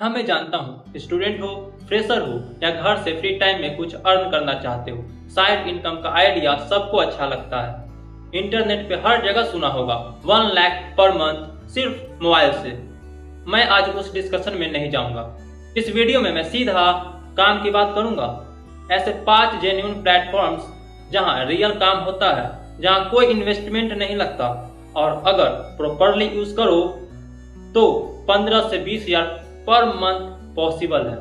हाँ, मैं जानता हूँ, स्टूडेंट हो, फ्रेशर हो या घर से फ्री टाइम में कुछ अर्न करना चाहते हो, साइड इनकम का आइडिया सबको अच्छा लगता है। इंटरनेट पे हर जगह सुना होगा 1 लाख पर मंथ सिर्फ मोबाइल से। मैं आज उस डिस्कशन में नहीं जाऊंगा। इस वीडियो में मैं सीधा काम की बात करूंगा। ऐसे 5 जेन्युइन प्लेटफॉर्म्स जहां रियल काम होता है, जहां कोई इन्वेस्टमेंट नहीं लगता और अगर प्रॉपरली यूज करो तो 15 से 20 हजार पर मंथ पॉसिबल है।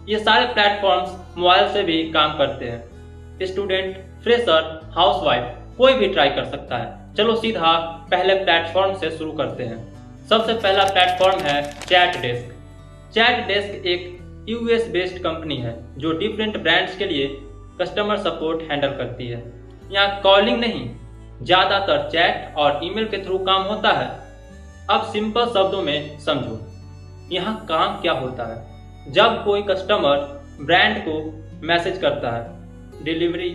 ये सारे प्लेटफॉर्म्स मोबाइल से भी काम करते हैं। स्टूडेंट, फ्रेशर, हाउसवाइफ कोई भी ट्राई कर सकता है। चलो सीधा पहले प्लेटफॉर्म से शुरू करते हैं। सबसे पहला प्लेटफॉर्म है चैट डेस्क। चैट डेस्क एक यूएस बेस्ड कंपनी है जो डिफरेंट ब्रांड्स के लिए कस्टमर सपोर्ट हैंडल करती है। यहाँ कॉलिंग नहीं, ज़्यादातर चैट और ईमेल के थ्रू काम होता है। अब सिंपल शब्दों में समझो, यहाँ काम क्या होता है। जब कोई कस्टमर ब्रांड को मैसेज करता है, delivery,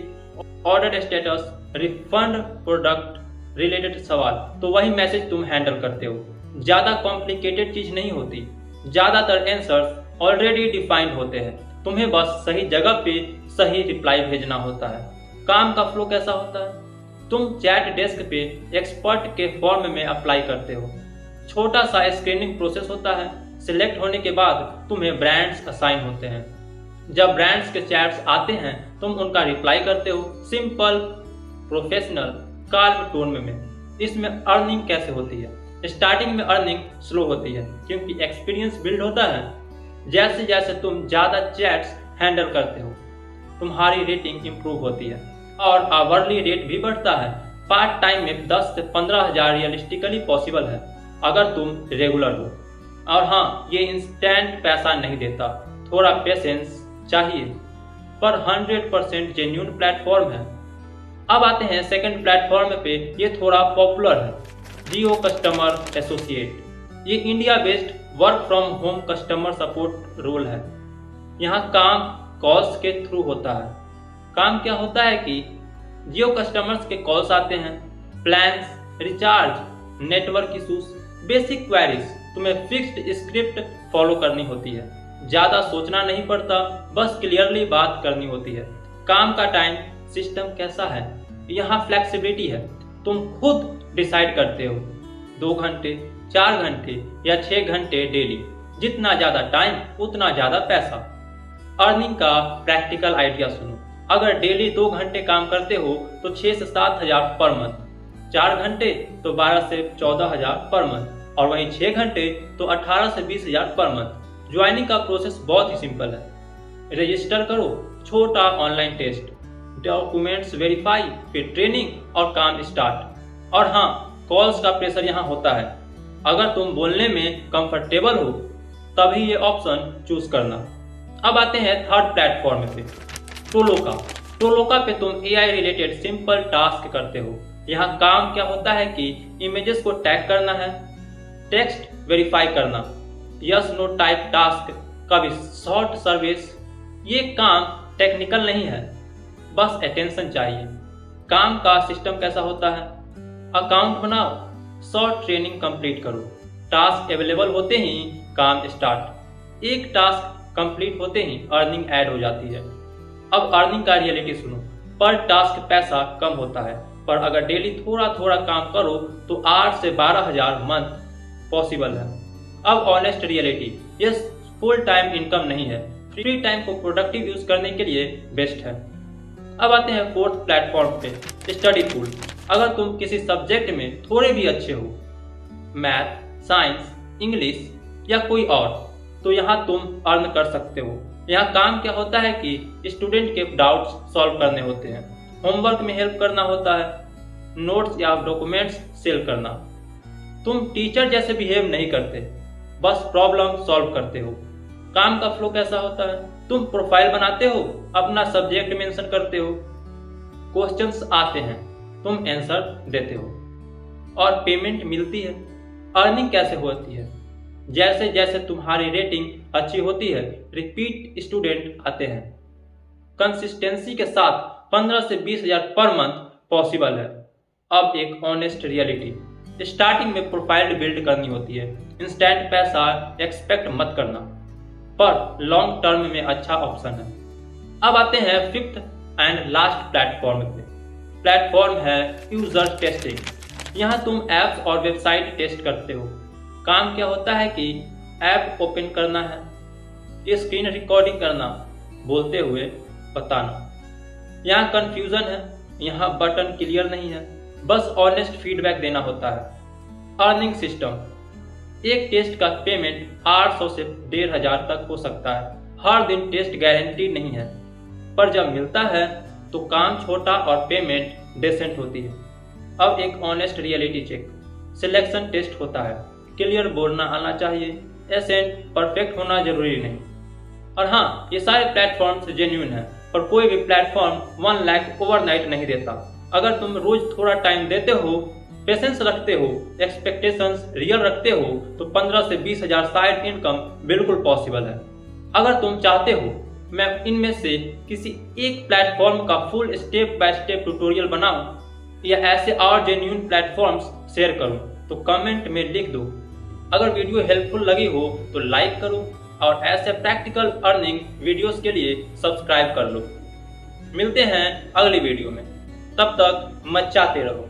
order status, refund, product related सवाल, तो वही मैसेज तुम हैंडल करते हो। ज़्यादा कॉम्प्लिकेटेड चीज़ नहीं होती। ज़्यादातर आंसर्स ऑलरेडी डिफाइंड होते हैं। तुम्हें बस सही जगह पे सही रिप्लाई भेजना होता है। काम का फ्लो कैसा होता है? तुम चैट डेस्क पे एक्सपर्ट के फॉर्म में अप्लाई करते हो। छोटा सा स्क्रीनिंग प्रोसेस होता है। सिलेक्ट होने के बाद तुम्हें ब्रांड्स असाइन होते हैं। जब ब्रांड्स के चैट्स आते हैं तुम उनका रिप्लाई करते हो, सिंपल, प्रोफेशनल, काल्म टोन में। इसमें अर्निंग कैसे होती है? स्टार्टिंग में अर्निंग स्लो होती है क्योंकि एक्सपीरियंस बिल्ड होता है। जैसे जैसे तुम ज़्यादा चैट्स हैंडल करते हो तुम्हारी रेटिंग इंप्रूव होती है और आवरली रेट भी बढ़ता है। पार्ट टाइम में 10 से 15 हजार रियलिस्टिकली पॉसिबल है अगर तुम रेगुलर हो। और हाँ, ये इंस्टेंट पैसा नहीं देता, थोड़ा पेशेंस चाहिए, पर 100% जेन्युइन प्लेटफॉर्म है। अब आते हैं सेकंड प्लेटफॉर्म पे। ये थोड़ा पॉपुलर है, जियो कस्टमर एसोसिएट। ये India based work from home customer support role है। यहाँ काम कॉल्स के थ्रू होता है। काम क्या होता है कि जियो कस्टमर्स के कॉल्स आते हैं, plans, recharge, network issues, basic queries. तुम्हें फिक्स्ड स्क्रिप्ट फॉलो करनी होती है। ज़्यादा सोचना नहीं पड़ता, बस क्लियरली बात करनी होती है। काम का टाइम सिस्टम कैसा है? यहाँ फ्लेक्सिबिलिटी है। तुम खुद डिसाइड करते हो 2 घंटे, 4 घंटे या 6 घंटे डेली। जितना ज़्यादा टाइम उतना ज़्यादा पैसा। अर्निंग का प्रैक्टिकल आइडिया सुनो। अगर डेली 2 घंटे काम करते हो तो 6 से 7 हजार पर मंथ। 4 घंटे तो 12 से 14 हजार पर मंथ और वहीं 6 घंटे तो 18 से 20 हजार पर मंथ। ज्वाइनिंग का प्रोसेस बहुत ही सिंपल है। रजिस्टर करो, छोटा ऑनलाइन टेस्ट, डॉक्यूमेंट्स वेरीफाई, फिर ट्रेनिंग और काम स्टार्ट। और हाँ, कॉल्स का प्रेशर यहाँ होता है। अगर तुम बोलने में कंफर्टेबल हो तभी ये ऑप्शन चूज करना। अब आते हैं थर्ड प्लेटफॉर्म पे, टोलोका। टोलोका पे तुम AI रिलेटेड सिंपल टास्क करते हो। यहाँ काम क्या होता है कि इमेजेस को टैग करना है, टेक्स्ट वेरीफाई करना, यस नो टाइप टास्क, कभी शॉर्ट सर्विस। ये काम टेक्निकल नहीं है, बस अटेंशन चाहिए। काम का सिस्टम कैसा होता है? अकाउंट बनाओ, शॉर्ट ट्रेनिंग कंप्लीट करो, टास्क अवेलेबल होते ही काम स्टार्ट। एक टास्क कंप्लीट होते ही अर्निंग ऐड हो जाती है। अब अर्निंग का रियलिटी सुनो। पर टास्क पैसा कम होता है, पर अगर डेली थोड़ा थोड़ा काम करो तो 8 से 12 हजार मंथ पॉसिबल है। अब ऑनेस्ट रियलिटी, ये फुल टाइम इनकम नहीं है। फ्री टाइम को प्रोडक्टिव यूज करने के लिए बेस्ट है। अब आते हैं फोर्थ प्लेटफॉर्म पे, स्टडी पूल। अगर तुम किसी सब्जेक्ट में थोड़े भी अच्छे हो, मैथ, साइंस, इंग्लिश या कोई और, तो यहाँ तुम अर्न कर सकते हो। यहाँ काम क्या होता है कि स्टूडेंट के डाउट्स सॉल्व करने होते हैं, होमवर्क में हेल्प करना होता है, नोट्स या डॉक्यूमेंट्स सेल करना। तुम टीचर जैसे बिहेव नहीं करते, बस प्रॉब्लम सॉल्व करते हो। काम का फ्लो कैसा होता है? तुम प्रोफाइल बनाते हो, अपना सब्जेक्ट मेंशन करते हो, क्वेश्चंस आते हैं, तुम आंसर देते हो और पेमेंट मिलती है। अर्निंग कैसे होती है? जैसे जैसे तुम्हारी रेटिंग अच्छी होती है, रिपीट स्टूडेंट आते हैं। कंसिस्टेंसी के साथ 15 से 20 हजार पर मंथ पॉसिबल है। अब एक ऑनेस्ट रियलिटी, स्टार्टिंग में प्रोफाइल बिल्ड करनी होती है। इंस्टेंट पैसा एक्सपेक्ट मत करना। पर लॉन्ग टर्म में अच्छा ऑप्शन है। अब आते हैं फिफ्थ एंड लास्ट प्लेटफॉर्म पे। प्लेटफॉर्म है यूजर टेस्टिंग। यहाँ तुम ऐप्स और वेबसाइट टेस्ट करते हो। काम क्या होता है कि ऐप ओपन करना है, स्क्रीन रिकॉर्डिंग करना, बोलते हुए बताना। यहाँ कंफ्यूजन है, यहाँ बटन क्लियर नहीं है, बस ऑनेस्ट फीडबैक देना होता है। अर्निंग सिस्टम, एक टेस्ट का पेमेंट 800 से 1500 तक हो सकता है। हर दिन टेस्ट गारंटी नहीं है, पर जब मिलता है तो काम छोटा और पेमेंट डेसेंट होती है। अब एक honest reality check, selection test होता है। क्लियर बोलना आना चाहिए, एसेंट परफेक्ट होना जरूरी नहीं। और हाँ, ये सारे प्लेटफॉर्म्स जेन्युइन है, पर कोई भी प्लेटफॉर्म 1 लाख ओवरनाइट नहीं देता। अगर तुम रोज थोड़ा टाइम देते हो, पेशेंस रखते हो, एक्सपेक्टेशंस रियल रखते हो, तो 15 से 20 हजार साइड इनकम बिल्कुल पॉसिबल है। अगर तुम चाहते हो मैं इनमें से किसी एक प्लेटफॉर्म का full step by step tutorial बनाऊं या ऐसे और जेन्युइन प्लेटफॉर्म्स शेयर करूं, तो कमेंट में लिख दो। अगर वीडियो हेल्पफुल लगी हो तो लाइक करो और ऐसे प्रैक्टिकल अर्निंग वीडियोस के लिए सब्सक्राइब कर लो। मिलते हैं अगली वीडियो में, तब तक मचाते रहो।